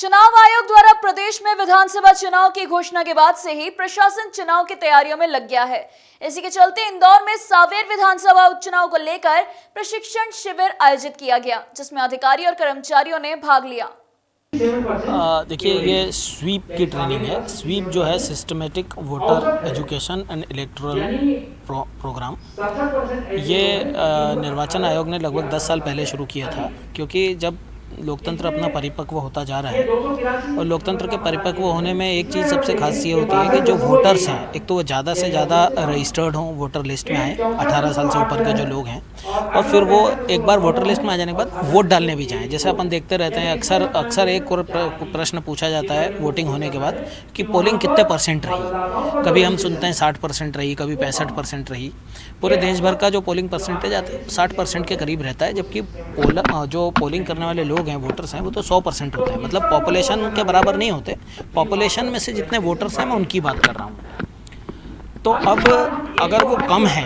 चुनाव आयोग द्वारा प्रदेश में विधानसभा चुनाव की घोषणा के बाद से ही प्रशासन चुनाव की तैयारियों में लग गया है। इसी के चलते इंदौर में सावेर विधानसभा उपचुनाव को लेकर प्रशिक्षण शिविर आयोजित किया गया, जिसमें अधिकारी और कर्मचारियों ने भाग लिया। देखिए, ये स्वीप की ट्रेनिंग है। स्वीप जो है systematic voter education and electoral programme, ये निर्वाचन आयोग ने लगभग 10 साल पहले शुरू किया था, क्योंकि जब लोकतंत्र अपना परिपक्व होता जा रहा है और लोकतंत्र के परिपक्व होने में एक चीज़ सबसे खास ये होती है कि जो वोटर्स हैं, एक तो वो ज़्यादा से ज़्यादा रजिस्टर्ड हों, वोटर लिस्ट में आएँ, 18 साल से ऊपर के जो लोग हैं, और फिर वो एक बार वोटर लिस्ट में आ जाने के बाद वोट डालने भी जाएं। जैसे अपन देखते रहते हैं, अक्सर एक प्रश्न पूछा जाता है वोटिंग होने के बाद कि पोलिंग कितने परसेंट रही। कभी हम सुनते हैं 60% रही, कभी 65% रही। पूरे देश भर का जो पोलिंग परसेंटेज आता है 60% के करीब रहता है, जबकि जो पोलिंग करने वाले लोग हैं, वोटर्स हैं, वो तो 100% होते हैं। मतलब पॉपुलेशन के बराबर नहीं होते। पॉपुलेशन में से जितने वोटर्स हैं, मैं उनकी बात कर रहा हूँ। तो अब अगर वो कम है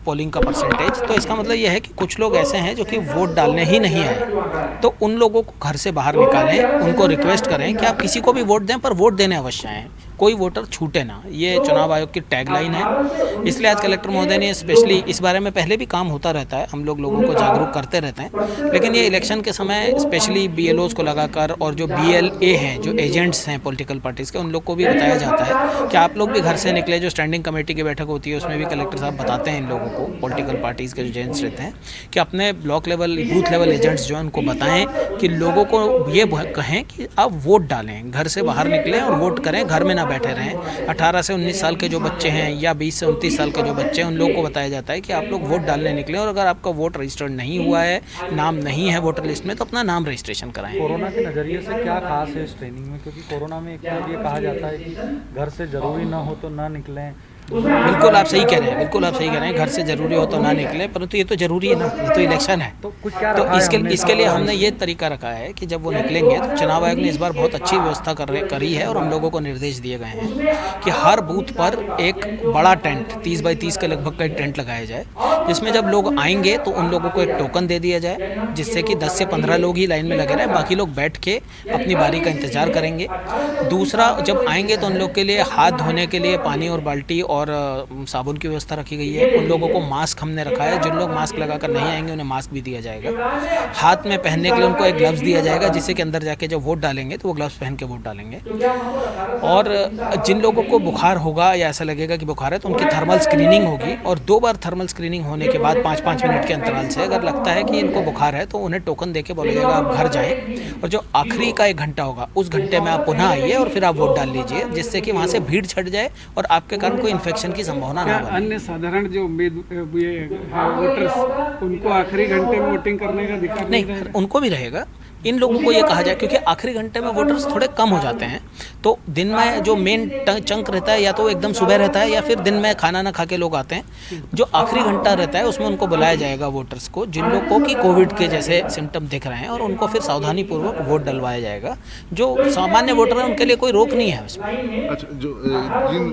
पोलिंग का परसेंटेज, तो इसका मतलब ये है कि कुछ लोग ऐसे हैं जो कि वोट डालने ही नहीं आए। तो उन लोगों को घर से बाहर निकालें, उनको रिक्वेस्ट करें कि आप किसी को भी वोट दें, पर वोट देने अवश्य आएँ, कोई वोटर छूटे ना। ये चुनाव आयोग की टैगलाइन है। इसलिए आज कलेक्टर महोदय ने स्पेशली इस बारे में, पहले भी काम होता रहता है, हम लोगों को जागरूक करते रहते हैं, लेकिन ये इलेक्शन के समय स्पेशली BLOs को लगाकर और जो BLA हैं, जो एजेंट्स हैं पॉलिटिकल पार्टीज़ के, उन लोग को भी बताया जाता है कि आप लोग भी घर से निकले। जो स्टैंडिंग कमेटी की बैठक होती है, उसमें भी कलेक्टर साहब बताते हैं इन लोगों को, पॉलिटिकल पार्टीज़ के जो एजेंट्स रहते हैं, कि अपने block level, booth level agents जो हैं, उनको बताएं कि लोगों को ये कहें कि आप वोट डालें, घर से बाहर निकलें और वोट करें, घर में ना बैठे रहें। 18 से 19 साल के जो बच्चे हैं या 20 से 29 साल के जो बच्चे हैं, उन लोगों को बताया जाता है कि आप लोग वोट डालने निकलें, और अगर आपका वोट रजिस्टर्ड नहीं हुआ है, नाम नहीं है वोटर लिस्ट में, तो अपना नाम रजिस्ट्रेशन कराएं। कोरोना के नज़रिए से क्या खास है इस ट्रेनिंग में? क्योंकि कोरोना में एक बार ये कहा जाता है कि घर से ज़रूरी ना हो तो ना निकलें। बिल्कुल आप सही कह रहे हैं, बिल्कुल आप सही कह रहे हैं। घर से ज़रूरी हो तो ना निकले, परंतु ये तो ज़रूरी है ना, ये तो इलेक्शन है। तो कुछ क्या तो इसके लिए हमने ये तरीका रखा है कि जब वो निकलेंगे, तो चुनाव आयोग ने इस बार बहुत अच्छी व्यवस्था करी है, और हम लोगों को निर्देश दिए गए हैं कि हर बूथ पर एक बड़ा टेंट, 30 बाई 30 के लगभग का टेंट लगाया जाए, जिसमें जब लोग आएंगे तो उन लोगों को एक टोकन दे दिया जाए, जिससे कि 10 से 15 लोग ही लाइन में लगे रहें, बाकी लोग बैठ के अपनी बारी का इंतजार करेंगे। दूसरा, जब आएंगे तो उन लोग के लिए हाथ धोने के लिए पानी और बाल्टी और साबुन की व्यवस्था रखी गई है। उन लोगों को मास्क हमने रखा है, जिन लोग मास्क लगाकर नहीं आएंगे उन्हें मास्क भी दिया जाएगा। हाथ में पहनने के लिए उनको एक ग्लव्स दिया जाएगा, जिससे कि अंदर जाके जब वोट डालेंगे तो वो ग्लव्स पहन के वोट डालेंगे। और जिन लोगों को बुखार होगा या ऐसा लगेगा कि बुखार है, तो उनकी थर्मल स्क्रीनिंग होगी, और 2 बार थर्मल स्क्रीनिंग होने के बाद 5-5 मिनट के अंतराल से अगर लगता है कि इनको बुखार है, तो उन्हें टोकन देके बोला जाएगा आप घर जाएं, और जो आखिरी का 1 घंटा होगा, उस घंटे में आप पुनः आइए और फिर आप वोट डाल लीजिए, जिससे कि वहाँ से भीड़ छट जाए और आपके कारण कोई इन्फेक्शन की संभावना ना बने। अन्य साधारण जो वोटर्स, उनको आखिरी घंटे में वोटिंग करने का अधिकार नहीं, उनको भी रहेगा। इन लोगों को ये कहा जाए, क्योंकि आखिरी घंटे में वोटर्स थोड़े कम हो जाते हैं, तो दिन में जो मेन चंक रहता है, या तो एकदम सुबह रहता है, या फिर दिन में खाना ना खा के लोग आते हैं। जो आखिरी घंटा रहता है, उसमें उनको बुलाया जाएगा वोटर्स को, जिन लोगों को कि कोविड के जैसे सिम्टम दिख रहे हैं, और उनको फिर सावधानीपूर्वक वोट डलवाया जाएगा। जो सामान्य वोटर हैं, उनके लिए कोई रोक नहीं है उसमें। अच्छा, जो जिन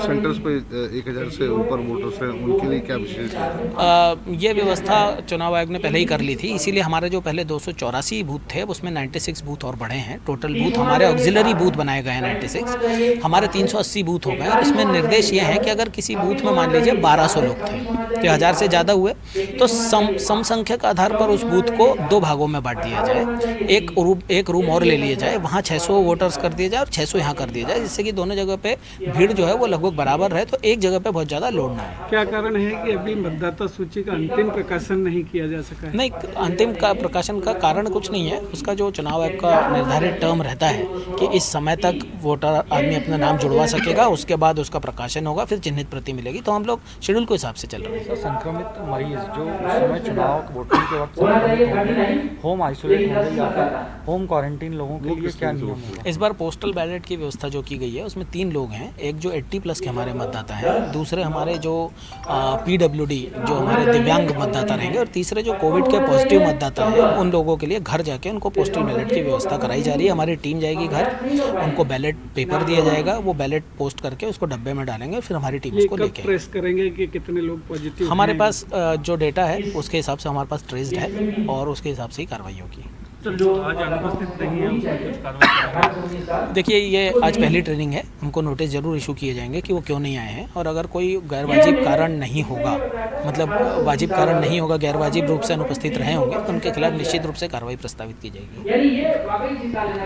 सेंटर्स पे 1000 से ऊपर वोटर्स हैं, उनके लिए क्या विशेष है? ये व्यवस्था चुनाव आयोग ने पहले ही कर ली थी, इसीलिए हमारे जो पहले 284 बूथ थे, उसमें 96 बूथ और बढ़े हैं। टोटल बूथ हमारे ऑक्सिलरी बूथ बनाए गए हैं 96, हमारे 380 बूथ हो गए। और इसमें निर्देश ये है कि अगर किसी बूथ में मान लीजिए 1200 लोग थे, तो 1000 से ज़्यादा हुए, तो सम संख्यक आधार पर उस बूथ को 2 भागों में बांट दिया जाए। एक रूम और ले लिया जाए, वहाँ 600 वोटर्स कर दिए जाए और 600 यहाँ कर दिया जाए, जिससे कि दोनों जगह पे भीड़ जो है वो लगभग बराबर रहे, तो एक जगह पे बहुत ज़्यादा लोड ना आए। क्या कारण है कि अभी मतदाता सूची का अंतिम प्रकाशन नहीं किया जा सका है? नहीं, अंतिम का प्रकाशन का कारण कुछ नहीं है। उसका जो चुनाव आयोग का निर्धारित टर्म रहता है कि इस समय तक वोटर आदमी अपना नाम जुड़वा सकेगा, उसके बाद उसका प्रकाशन होगा, फिर चिन्हित प्रति मिलेगी, तो हम लोग शेड्यूल के हिसाब से चल रहे हैं। संक्रमित मरीज जो उस समय चुनाव वोटिंग के वक्त संक्रमित होंगे, होम आइसोलेट होंगे या फिर होम क्वारंटीन लोगों के लिए क्या नियम होगा? इस बार पोस्टल बैलेट की व्यवस्था जो की गई है, उसमें 3 लोग हैं। एक जो 80+ के हमारे मतदाता हैं, दूसरे हमारे जो PWD जो हमारे दिव्यांग मतदाता रहेंगे, और तीसरे जो कोविड के पॉजिटिव मतदाता हैं, उन लोगों के लिए घर जाके उनको पोस्टल बैलेट की व्यवस्था कराई जा रही है। हमारी टीम जाएगी घर, उनको बैलेट पेपर दिया जाएगा, वो बैलेट पोस्ट करके उसको डब्बे में डालेंगे, फिर हमारी टीम उसको लेके प्रेस करेंगे कि कितने लोग पॉजिटिव। हमारे पास जो डेटा है उसके हिसाब से हमारे पास ट्रेस्ड है, और उसके हिसाब से ही कार्रवाई होगी। सर जो आज अनुपस्थित नहीं है उसमें कुछ कार्रवाई करेंगे? देखिए ये आज पहली ट्रेनिंग है, उनको नोटिस ज़रूर इशू किए जाएंगे कि वो क्यों नहीं आए हैं, और अगर कोई गैरवाजिब कारण नहीं होगा, मतलब वाजिब कारण नहीं होगा, गैरवाजिब रूप से अनुपस्थित रहे होंगे तो उनके खिलाफ निश्चित रूप से कार्रवाई प्रस्तावित की जाएगी।